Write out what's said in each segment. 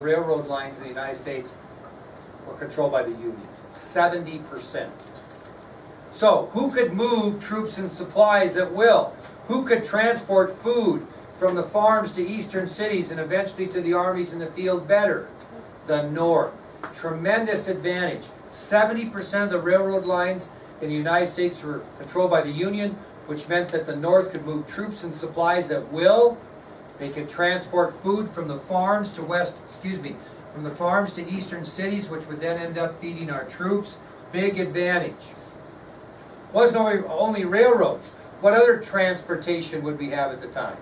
railroad lines in the United States were controlled by the Union. 70%. So, who could move troops and supplies at will? Who could transport food from the farms to eastern cities and eventually to the armies in the field better? The North. Tremendous advantage. 70% of the railroad lines in the United States were controlled by the Union, which meant that the North could move troops and supplies at will. They could transport food from the farms to from the farms to eastern cities, which would then end up feeding our troops. Big advantage. Wasn't only railroads. What other transportation would we have at the time?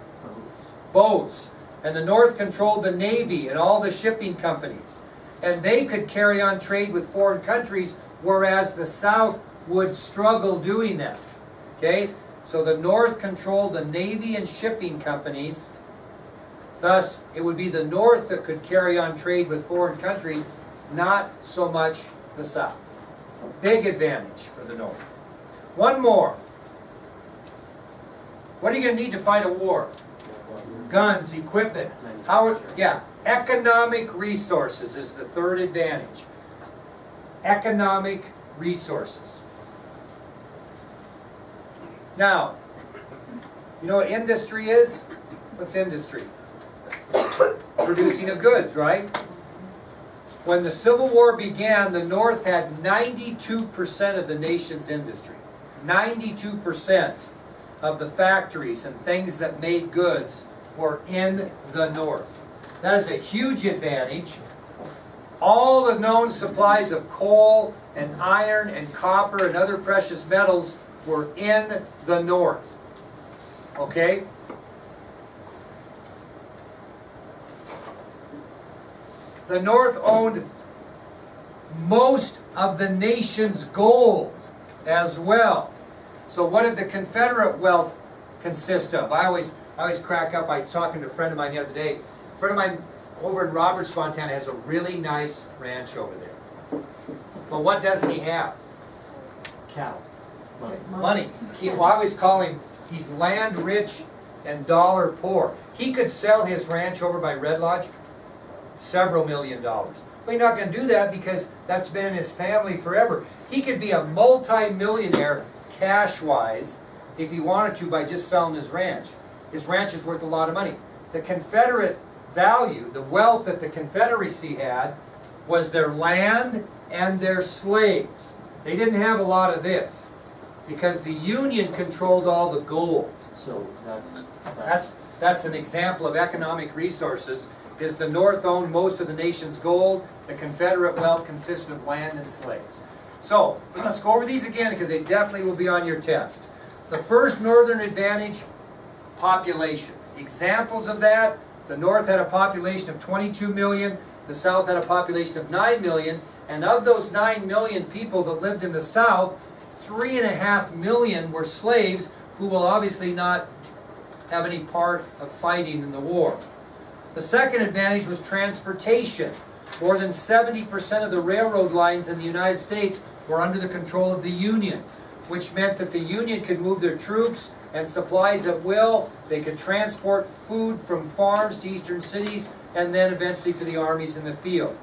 Boats. And the North controlled the Navy and all the shipping companies. And they could carry on trade with foreign countries, whereas the South would struggle doing that. Okay? So the North controlled the Navy and shipping companies. Thus, it would be the North that could carry on trade with foreign countries, not so much the South. Big advantage for the North. One more. What are you going to need to fight a war? Guns, equipment. Economic resources is the third advantage. Economic resources. Now, you know what industry is? What's industry? Producing of goods, right? When the Civil War began, the North had 92% of the nation's industry. 92% of the factories and things that made goods were in the North. That is a huge advantage. All the known supplies of coal and iron and copper and other precious metals were in the North. Okay? The North owned most of the nation's gold as well. So what did the Confederate wealth consist of? I always crack up. I was talking to a friend of mine the other day. A friend of mine over in Roberts, Montana has a really nice ranch over there. But what doesn't he have? Cow. Money. I always call him, he's land rich and dollar poor. He could sell his ranch over by Red Lodge, several $1 million. But he's not going to do that because that's been in his family forever. He could be a multi-millionaire cash-wise if he wanted to by just selling his ranch. His ranch is worth a lot of money. The Confederate value, the wealth that the Confederacy had, was their land and their slaves. They didn't have a lot of this because the Union controlled all the gold. So That's an example of economic resources. Is the North owned most of the nation's gold. The Confederate wealth consisted of land and slaves. So, let's go over these again because they definitely will be on your test. The first Northern advantage, population. Examples of that, the North had a population of 22 million, the South had a population of 9 million, and of those 9 million people that lived in the South, 3.5 million were slaves who will obviously not have any part of fighting in the war. The second advantage was transportation. More than 70% of the railroad lines in the United States were under the control of the Union, which meant that the Union could move their troops and supplies at will. They could transport food from farms to eastern cities and then eventually to the armies in the field.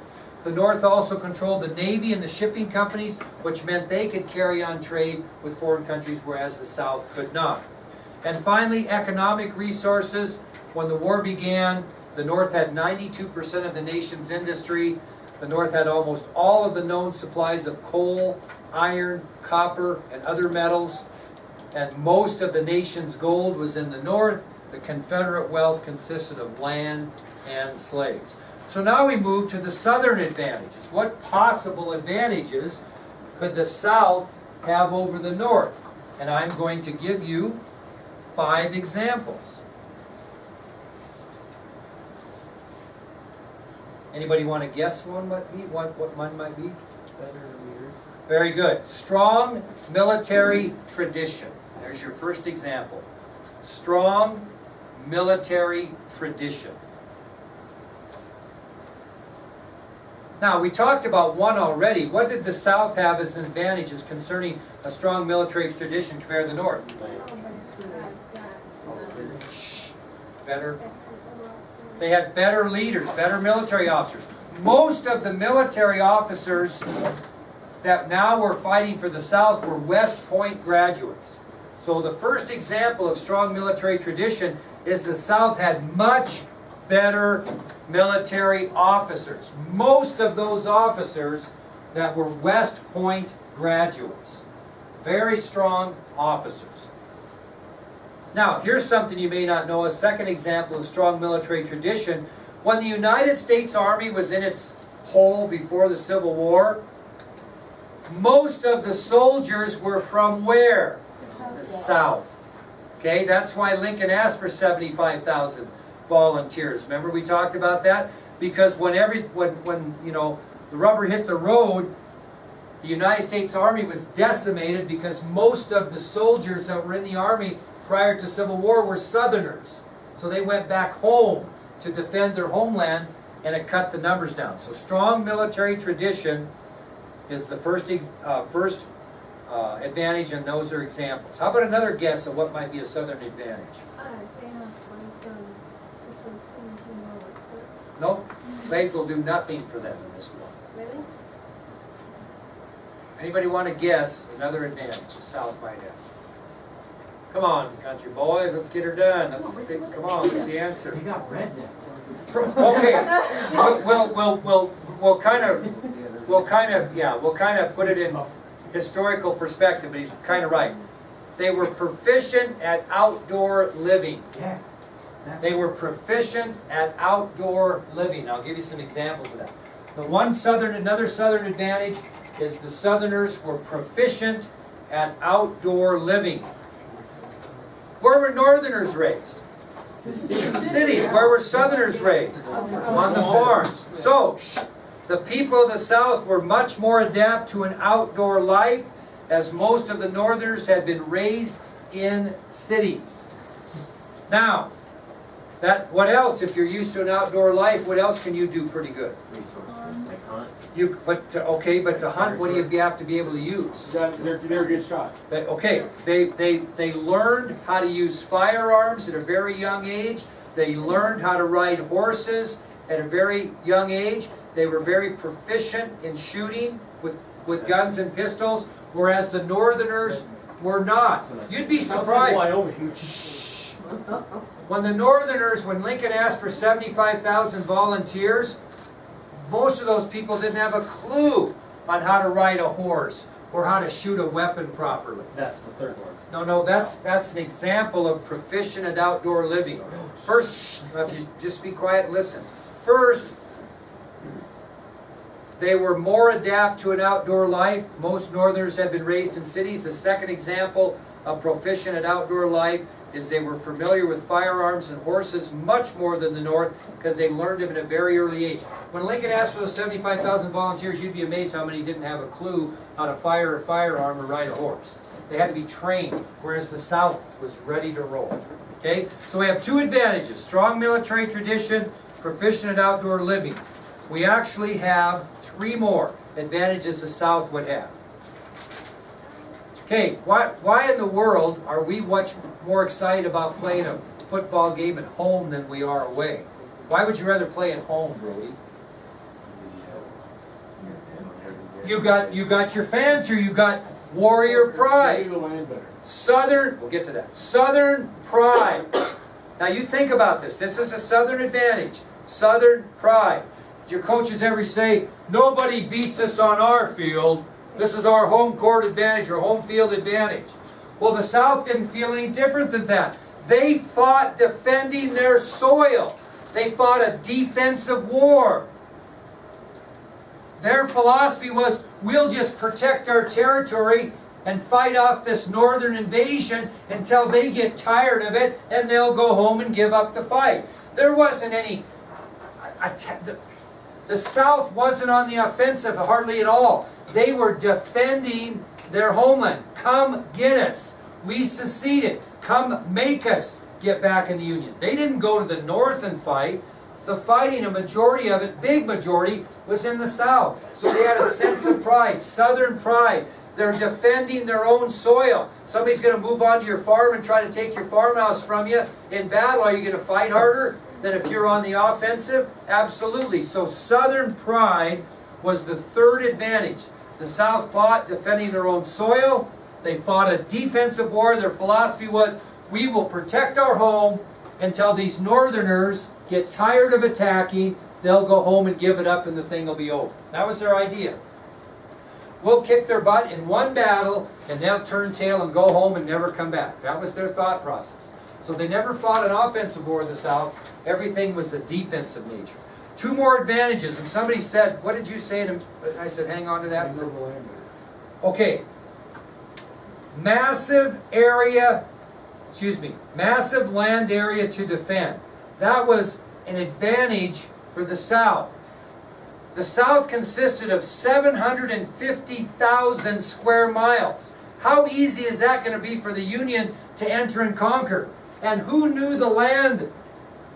The North also controlled the Navy and the shipping companies, which meant they could carry on trade with foreign countries, whereas the South could not. And finally, economic resources. When the war began, the North had 92% of the nation's industry. The North had almost all of the known supplies of coal, iron, copper, and other metals. And most of the nation's gold was in the North. The Confederate wealth consisted of land and slaves. So now we move to the Southern advantages. What possible advantages could the South have over the North? And I'm going to give you 5 examples. Anybody want to guess what one might be? Better leaders. Very good. Strong military tradition. There's your first example. Strong military tradition. Now, we talked about one already. What did the South have as advantages concerning a strong military tradition compared to the North? Shh. Better. They had better leaders, better military officers. Most of the military officers that now were fighting for the South were West Point graduates. So the first example of strong military tradition is the South had much better military officers. Most of those officers that were West Point graduates. Very strong officers. Now, here's something you may not know, a second example of strong military tradition. When the United States Army was in its hole before the Civil War, most of the soldiers were from where? The South. Okay, that's why Lincoln asked for 75,000 volunteers. Remember we talked about that? Because when you know, the rubber hit the road, the United States Army was decimated because most of the soldiers that were in the Army prior to Civil War were Southerners. So they went back home to defend their homeland, and it cut the numbers down. So strong military tradition is the first advantage, and those are examples. How about another guess of what might be a Southern advantage? Nope. Slaves will do nothing for them in this war. Really? Anybody want to guess another advantage the South might have? Come on, country boys, let's get her done. Come on, what's the answer? We got rednecks. Okay, we'll kind of put it in historical perspective, but he's kind of right. They were proficient at outdoor living. Yeah. They were proficient at outdoor living. I'll give you some examples of that. Another Southern advantage is the Southerners were proficient at outdoor living. Where were Northerners raised? In the cities. Where were Southerners raised? On the farms. So, the people of the South were much more adept to an outdoor life, as most of the Northerners had been raised in cities. Now, what else, if you're used to an outdoor life, what else can you do pretty good? Like hunt. But to hunt, what do you have to be able to use? They're a good shot. They learned how to use firearms at a very young age. They learned how to ride horses at a very young age. They were very proficient in shooting with guns and pistols, whereas the Northerners were not. You'd be surprised. Shh. When Lincoln asked for 75,000 volunteers, most of those people didn't have a clue on how to ride a horse or how to shoot a weapon properly. That's the third one. No, that's an example of proficient at outdoor living. First, if you just be quiet and listen. First, they were more adept to an outdoor life. Most Northerners had been raised in cities. The second example of proficient at outdoor life is they were familiar with firearms and horses much more than the North because they learned them at a very early age. When Lincoln asked for those 75,000 volunteers, you'd be amazed how many didn't have a clue how to fire a firearm or ride a horse. They had to be trained, whereas the South was ready to roll. Okay? So we have two advantages: strong military tradition, proficient at outdoor living. We actually have three more advantages the South would have. Okay, why in the world are we much more excited about playing a football game at home than we are away? Why would you rather play at home, Brody? You got your fans here, you got warrior pride. We'll get to that. Southern pride. Now you think about this. This is a Southern advantage. Southern pride. Did your coaches ever say, nobody beats us on our field? This is our home court advantage or home field advantage. Well, the South didn't feel any different than that. They fought defending their soil. They fought a defensive war. Their philosophy was, we'll just protect our territory and fight off this northern invasion until they get tired of it and they'll go home and give up the fight. There wasn't any... The South wasn't on the offensive hardly at all. They were defending their homeland. Come get us. We seceded. Come make us get back in the Union. They didn't go to the North and fight. The fighting, a majority of it, big majority, was in the South. So they had a sense of pride, Southern pride. They're defending their own soil. Somebody's going to move onto your farm and try to take your farmhouse from you in battle. Are you going to fight harder? that if you're on the offensive? Absolutely. So Southern pride was the third advantage. The South fought defending their own soil. They fought a defensive war. Their philosophy was, we will protect our home until these Northerners get tired of attacking. They'll go home and give it up and the thing will be over. That was their idea. We'll kick their butt in one battle and they'll turn tail and go home and never come back. That was their thought process. So they never fought an offensive war in the South. Everything was a defensive nature. Two more advantages. And somebody said, what did you say to me? I said, hang on to that. Okay. Massive land area to defend. That was an advantage for the South. The South consisted of 750,000 square miles. How easy is that going to be for the Union to enter and conquer? And who knew the land?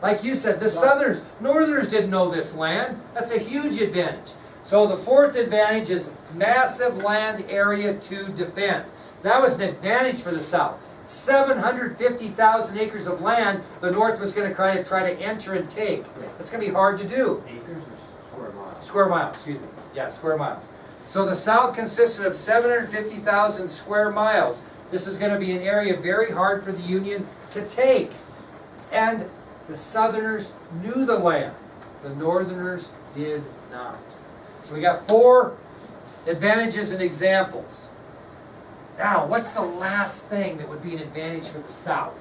Like you said, the Southerners, Northerners didn't know this land. That's a huge advantage. So the fourth advantage is massive land area to defend. That was an advantage for the South. 750,000 acres of land the North was going to try to enter and take. That's going to be hard to do. Acres or square miles? Square miles, excuse me. Yeah, square miles. So the South consisted of 750,000 square miles. This is going to be an area very hard for the Union to take. And the Southerners knew the land. The Northerners did not. So we got 4 advantages and examples. Now, what's the last thing that would be an advantage for the South?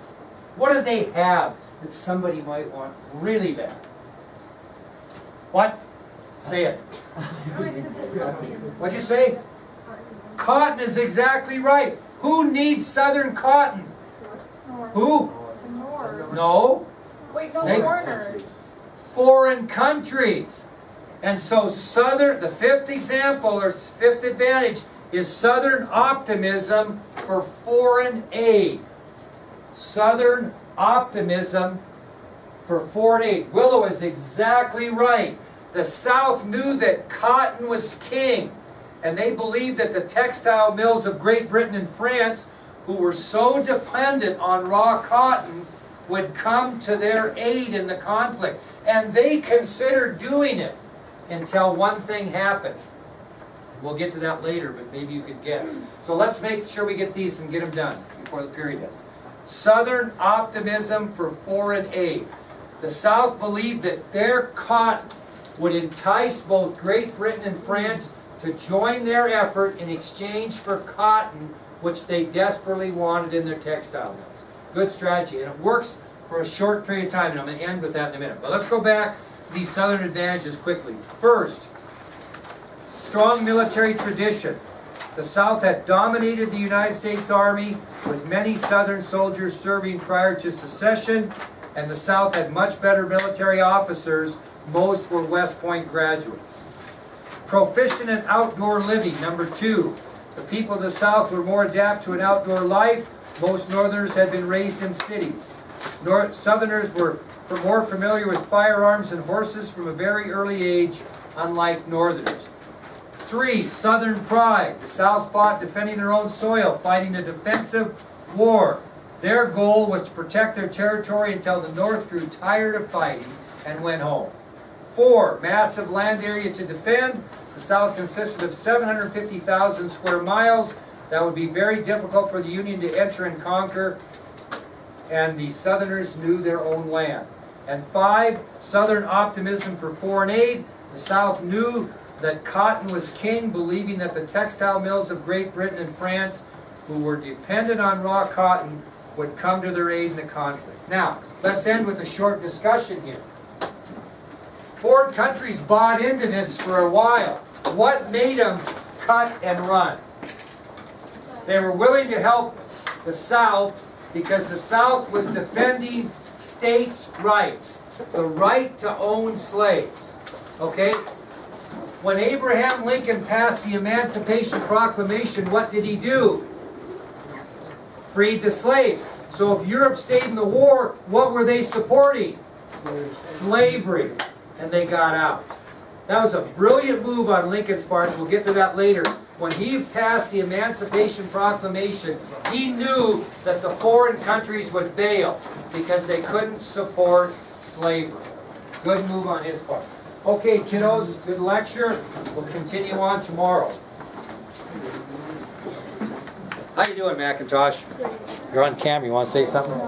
What do they have that somebody might want really bad? What? Say it. What'd you say? Cotton is exactly right. Who needs Southern cotton? Who? No. Wait, no, They- foreigners. Foreign countries. And so Southern, the fifth example or fifth advantage is Southern optimism for foreign aid. Southern optimism for foreign aid. Willow is exactly right. The South knew that cotton was king, and they believed that the textile mills of Great Britain and France, who were so dependent on raw cotton, would come to their aid in the conflict. And they considered doing it until one thing happened. We'll get to that later, but maybe you could guess. So let's make sure we get these and get them done before the period ends. Southern optimism for foreign aid. The South believed that their cotton would entice both Great Britain and France to join their effort in exchange for cotton, which they desperately wanted in their textile mills. Good strategy, and it works for a short period of time, and I'm going to end with that in a minute. But let's go back to these Southern advantages quickly. First, strong military tradition. The South had dominated the United States Army, with many Southern soldiers serving prior to secession, and the South had much better military officers. Most were West Point graduates. Proficient in outdoor living. Number 2, the people of the South were more adept to an outdoor life. Most Northerners had been raised in cities. Southerners were more familiar with firearms and horses from a very early age, unlike Northerners. 3, Southern pride. The South fought defending their own soil, fighting a defensive war. Their goal was to protect their territory until the North grew tired of fighting and went home. 4, massive land area to defend. The South consisted of 750,000 square miles. That would be very difficult for the Union to enter and conquer, and the Southerners knew their own land. And 5, Southern optimism for foreign aid. The South knew that cotton was king, believing that the textile mills of Great Britain and France, who were dependent on raw cotton, would come to their aid in the conflict. Now, let's end with a short discussion here. Foreign countries bought into this for a while. What made them cut and run? They were willing to help the South because the South was defending states' rights, the right to own slaves. Okay? When Abraham Lincoln passed the Emancipation Proclamation, what did he do? Freed the slaves. So if Europe stayed in the war, what were they supporting? Slavery. And they got out. That was a brilliant move on Lincoln's part. We'll get to that later. When he passed the Emancipation Proclamation, he knew that the foreign countries would bail because they couldn't support slavery. Good move on his part. Okay, kiddos, good lecture. We'll continue on tomorrow. How you doing, Macintosh? You're on camera. You want to say something?